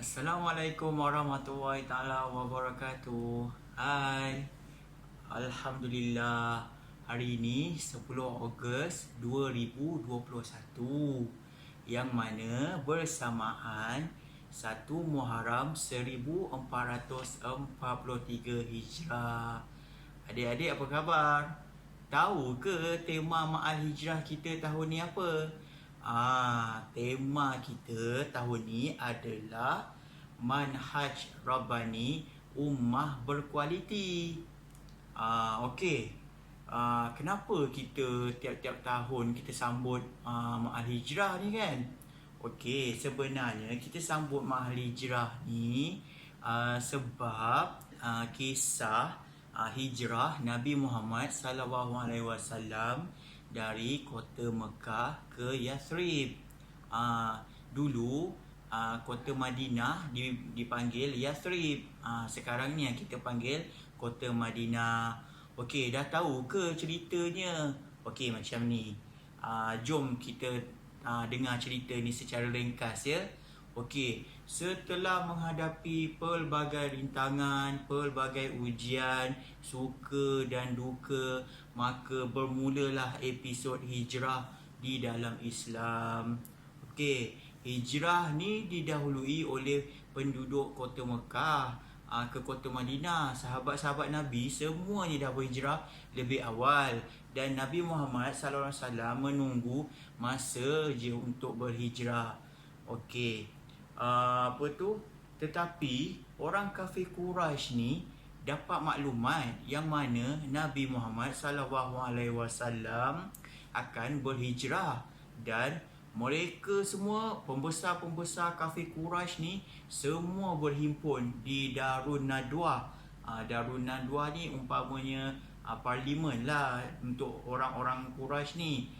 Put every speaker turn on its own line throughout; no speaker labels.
Assalamualaikum warahmatullahi taala wabarakatuh. Hai. Alhamdulillah. Hari ini 10 Ogos 2021 yang mana bersamaan 1 Muharram 1443 Hijrah. Adik-adik apa khabar? Tahu ke tema Ma'al Hijrah kita tahun ni apa? Tema kita tahun ni adalah Manhaj Rabbani Ummah Berkualiti. Okey. Kenapa kita tiap-tiap tahun kita sambut Ma'al Hijrah ni kan? Okey, sebenarnya kita sambut Ma'al Hijrah ni sebab kisah hijrah Nabi Muhammad SAW dari kota Mekah ke Yathrib. Dulu kota Madinah dipanggil Yathrib. Sekarang ni yang kita panggil kota Madinah. Okey, dah tahu ke ceritanya? Okey, macam ni. Jom kita dengar cerita ni secara ringkas ya. Okey, setelah menghadapi pelbagai rintangan, pelbagai ujian, suka dan duka, maka bermulalah episod hijrah di dalam Islam. Okey, hijrah ni didahului oleh penduduk kota Mekah ke kota Madinah. Sahabat-sahabat Nabi semuanya dah berhijrah lebih awal dan Nabi Muhammad SAW menunggu masa je untuk berhijrah. Okey. Tetapi orang kafir Quraisy ni dapat maklumat yang mana Nabi Muhammad SAW akan berhijrah dan mereka semua pembesar-pembesar kafir Quraisy ni semua berhimpun di Darun Nadwah. Darun Nadwah ni umpamanya parlimen lah untuk orang-orang Quraisy ni.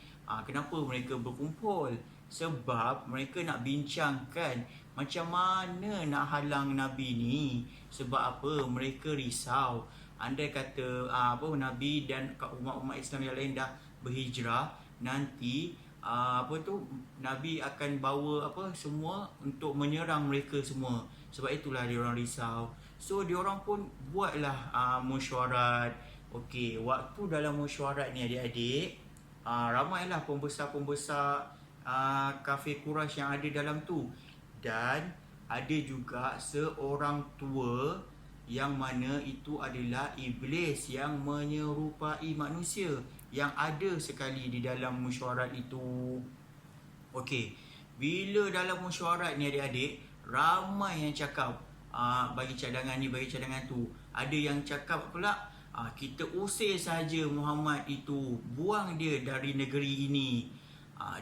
Kenapa mereka berkumpul? Sebab mereka nak bincangkan macam mana nak halang Nabi ni. Sebab apa? Mereka risau. Andai kata Nabi dan umat-umat Islam yang lain dah berhijrah, nanti Nabi akan bawa semua untuk menyerang mereka semua. Sebab itulah dia orang risau. So dia orang pun buatlah mesyuarat. Okey, waktu dalam mesyuarat ni adik-adik, ramailah pembesar-pembesar kafir Quraisy yang ada dalam tu. Dan ada juga seorang tua yang mana itu adalah iblis yang menyerupai manusia yang ada sekali di dalam mesyuarat itu. Okey, bila dalam mesyuarat ni adik-adik, ramai yang cakap bagi cadangan ni, bagi cadangan tu. Ada yang cakap pula kita usir saja Muhammad itu, buang dia dari negeri ini.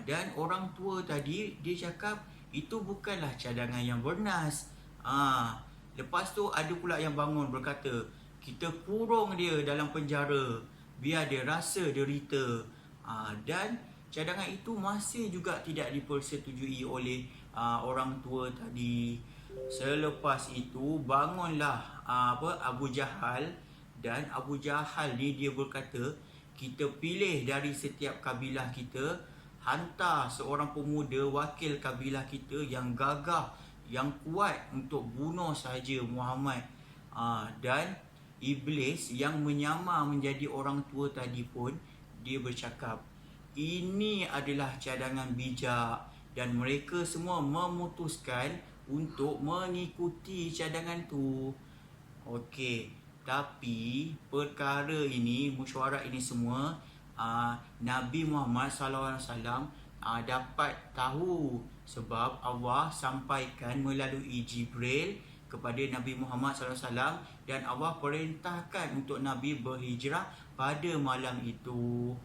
Dan orang tua tadi dia cakap itu bukanlah cadangan yang bernas. Lepas tu ada pula yang bangun berkata, kita kurung dia dalam penjara biar dia rasa derita. Dan cadangan itu masih juga tidak dipersetujui oleh orang tua tadi. Selepas itu bangunlah Abu Jahal. Dan Abu Jahal ni dia berkata, kita pilih dari setiap kabilah kita, hantar seorang pemuda wakil kabilah kita yang gagah, yang kuat untuk bunuh saja Muhammad. Dan iblis yang menyamar menjadi orang tua tadi pun dia bercakap, ini adalah cadangan bijak, dan mereka semua memutuskan untuk mengikuti cadangan tu. Okey, tapi perkara ini, mesyuarat ini semua, Nabi Muhammad SAW dapat tahu sebab Allah sampaikan melalui Jibril kepada Nabi Muhammad SAW dan Allah perintahkan untuk Nabi berhijrah pada malam itu.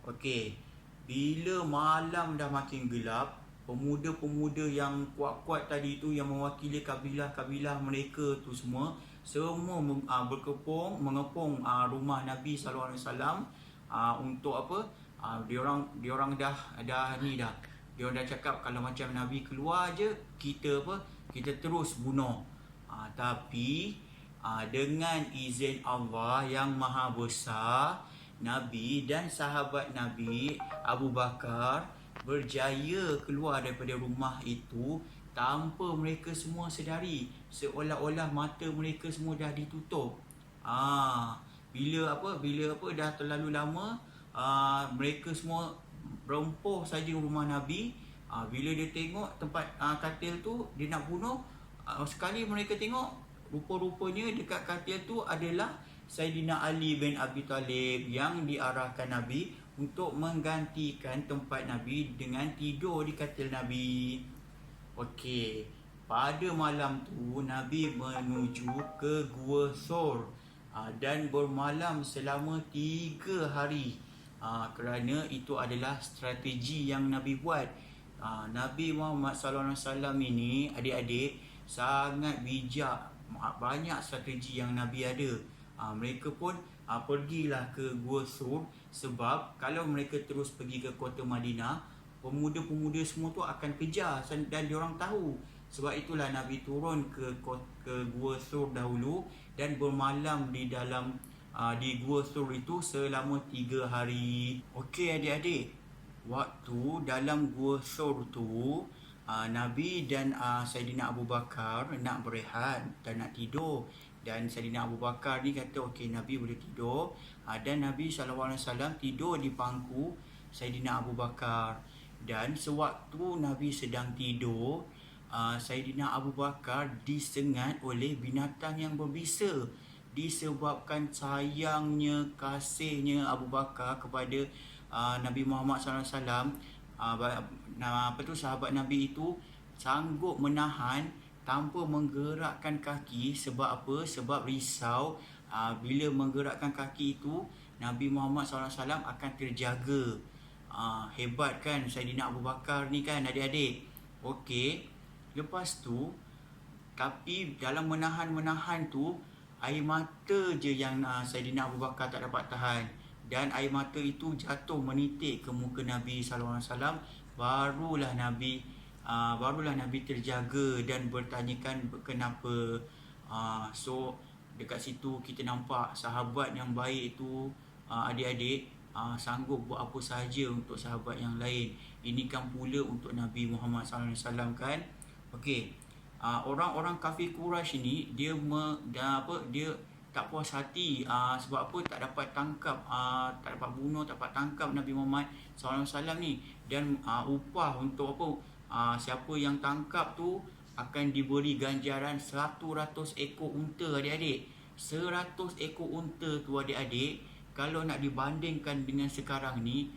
Okey, bila malam dah makin gelap, pemuda-pemuda yang kuat-kuat tadi tu yang mewakili kabilah-kabilah mereka tu semua mengepung rumah Nabi SAW untuk apa? Dia orang dah cakap kalau macam Nabi keluar je kita terus bunuh. Tapi dengan izin Allah yang Maha Besar, Nabi dan sahabat Nabi Abu Bakar berjaya keluar daripada rumah itu tanpa mereka semua sedari, seolah-olah mata mereka semua dah ditutup. Bila dah terlalu lama, mereka semua berempuh saja rumah Nabi. Bila dia tengok tempat katil tu, dia nak bunuh, sekali mereka tengok, rupa-rupanya dekat katil tu adalah Saidina Ali bin Abi Talib yang diarahkan Nabi untuk menggantikan tempat Nabi dengan tidur di katil Nabi. Okey, pada malam tu Nabi menuju ke Gua Thur dan bermalam selama 3 hari. Kerana itu adalah strategi yang Nabi buat. Nabi Muhammad SAW ini, adik-adik, sangat bijak. Banyak strategi yang Nabi ada. Mereka pun pergilah ke Gua Thur, sebab kalau mereka terus pergi ke kota Madinah, pemuda-pemuda semua tu akan kejar dan diorang tahu. Sebab itulah Nabi turun ke Gua Thur dahulu dan bermalam di dalam di Gua Thur itu selama 3 hari. Okey adik-adik, waktu dalam Gua Thur tu, Nabi dan Saidina Abu Bakar nak berehat dan nak tidur. Dan Saidina Abu Bakar ni kata, okey, Nabi boleh tidur. Dan Nabi SAW tidur di pangku Saidina Abu Bakar. Dan sewaktu Nabi sedang tidur, Saidina Abu Bakar disengat oleh binatang yang berbisa. Disebabkan sayangnya, kasihnya Abu Bakar kepada Nabi Muhammad SAW, sahabat Nabi itu sanggup menahan tanpa menggerakkan kaki. Sebab apa? Sebab risau bila menggerakkan kaki itu Nabi Muhammad SAW akan terjaga. Hebat kan Saidina Abu Bakar ni kan adik-adik. Okey, lepas tu, tapi dalam menahan tu, air mata je yang Saidina Abu Bakar tak dapat tahan. Dan air mata itu jatuh menitik ke muka Nabi SAW. Barulah Nabi terjaga dan bertanyakan kenapa. So dekat situ kita nampak sahabat yang baik itu, adik-adik, sanggup buat apa sahaja untuk sahabat yang lain. Ini kan pula untuk Nabi Muhammad SAW kan. Okey, orang-orang kafir Quraisy ni dia tak puas hati. Sebab apa? Tak dapat tangkap, tak dapat bunuh, tak dapat tangkap Nabi Muhammad SAW ni. Dan upah untuk apa? Siapa yang tangkap tu akan diberi ganjaran 100 ekor unta adik-adik. 100 ekor unta tu adik-adik, kalau nak dibandingkan dengan sekarang ni,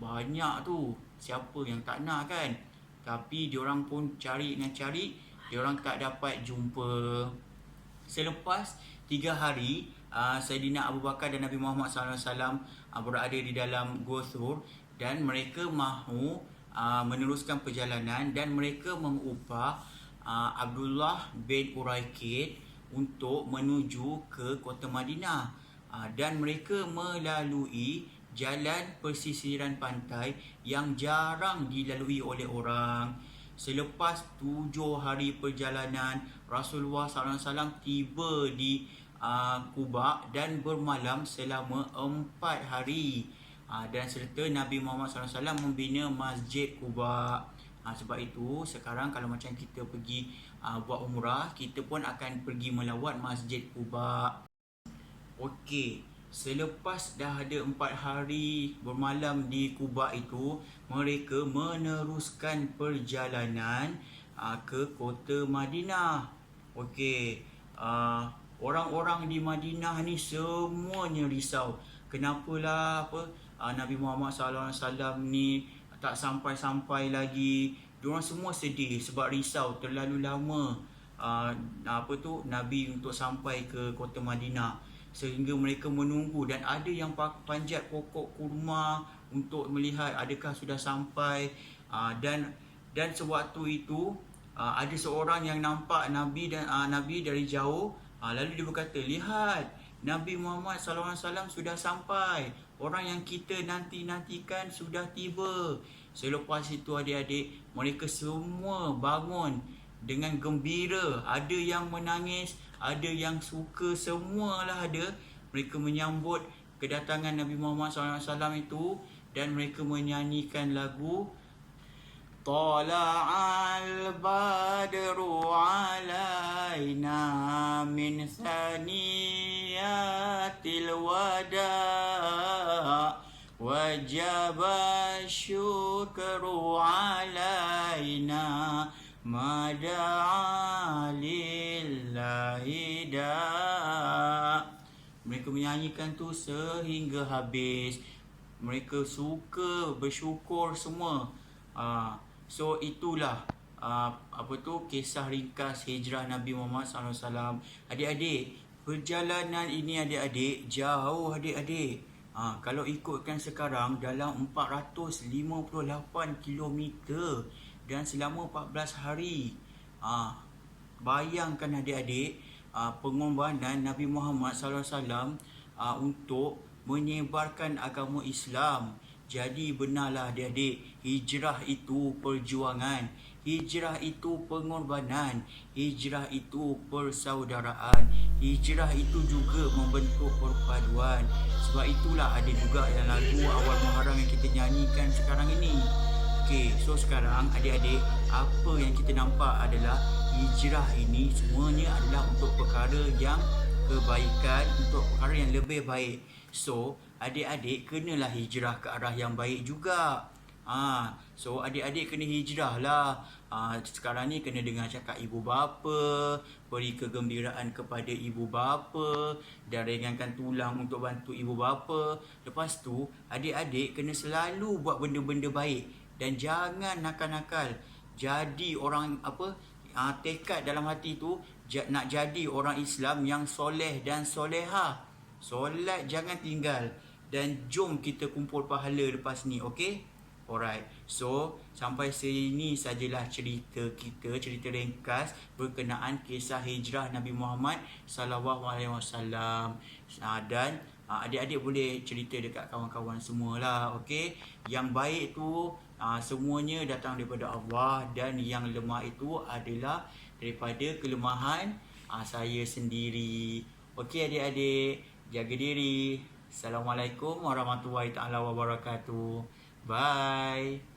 banyak tu. Siapa yang tak nak kan? Tapi diorang pun cari, diorang tak dapat jumpa. Selepas 3 hari, Saidina Abu Bakar dan Nabi Muhammad SAW berada di dalam Gua Thur, dan mereka mahu meneruskan perjalanan, dan mereka mengupah Abdullah bin Uraikid untuk menuju ke kota Madinah. Dan mereka melalui jalan pesisiran pantai yang jarang dilalui oleh orang. Selepas 7 hari perjalanan, Rasulullah SAW tiba di Quba dan bermalam selama 4 hari. Dan serta Nabi Muhammad SAW membina Masjid Quba. Sebab itu sekarang kalau macam kita pergi buat umrah, kita pun akan pergi melawat Masjid Quba. Okey, selepas dah ada 4 hari bermalam di Quba itu, mereka meneruskan perjalanan ke kota Madinah. Okey, orang-orang di Madinah ni semuanya risau. Kenapalah Nabi Muhammad SAW ni tak sampai-sampai lagi. Diorang semua sedih sebab risau terlalu lama Nabi untuk sampai ke kota Madinah. Sehingga mereka menunggu, dan ada yang panjat pokok kurma untuk melihat adakah sudah sampai. Dan sewaktu itu ada seorang yang nampak Nabi dari jauh. Lalu dia berkata, "Lihat, Nabi Muhammad SAW sudah sampai. Orang yang kita nanti-nantikan sudah tiba." Selepas itu adik-adik, mereka semua bangun dengan gembira. Ada yang menangis, ada yang suka, semualah ada. Mereka menyambut kedatangan Nabi Muhammad SAW itu, dan mereka menyanyikan lagu Tala'al badru alaina min saniyatil wada' wajaba syukru alaina mada'a lillahi da'. Mereka menyanyikan tu sehingga habis. Mereka suka bersyukur semua. So itulah kisah ringkas hijrah Nabi Muhammad SAW. Adik-adik, perjalanan ini adik-adik jauh adik-adik. Kalau ikutkan sekarang dalam 458 kilometer dan selama 14 hari. Bayangkan adik-adik pengorbanan Nabi Muhammad SAW untuk menyebarkan agama Islam. Jadi benarlah adik-adik, hijrah itu perjuangan, hijrah itu pengorbanan, hijrah itu persaudaraan, hijrah itu juga membentuk perpaduan. Sebab itulah ada juga yang lagu awal Muharram yang kita nyanyikan sekarang ini. Okey, so sekarang adik-adik, apa yang kita nampak adalah hijrah ini semuanya adalah untuk perkara yang kebaikan, untuk perkara yang lebih baik. So, adik-adik kenalah hijrah ke arah yang baik juga. So adik-adik kena hijrah lah. Sekarang ni kena dengar cakap ibu bapa, beri kegembiraan kepada ibu bapa dan ringankan tulang untuk bantu ibu bapa. Lepas tu adik-adik kena selalu buat benda-benda baik dan jangan nakal-nakal. Jadi orang tekad dalam hati tu nak jadi orang Islam yang soleh dan soleha. Solat jangan tinggal. Dan jom kita kumpul pahala lepas ni, okey? Alright. So, sampai sini sajalah cerita kita, cerita ringkas berkenaan kisah hijrah Nabi Muhammad SAW. Dan adik-adik boleh cerita dekat kawan-kawan semualah, okey? Yang baik tu semuanya datang daripada Allah dan yang lemah itu adalah daripada kelemahan saya sendiri. Okey adik-adik, jaga diri. Assalamualaikum warahmatullahi taala wabarakatuh. Bye.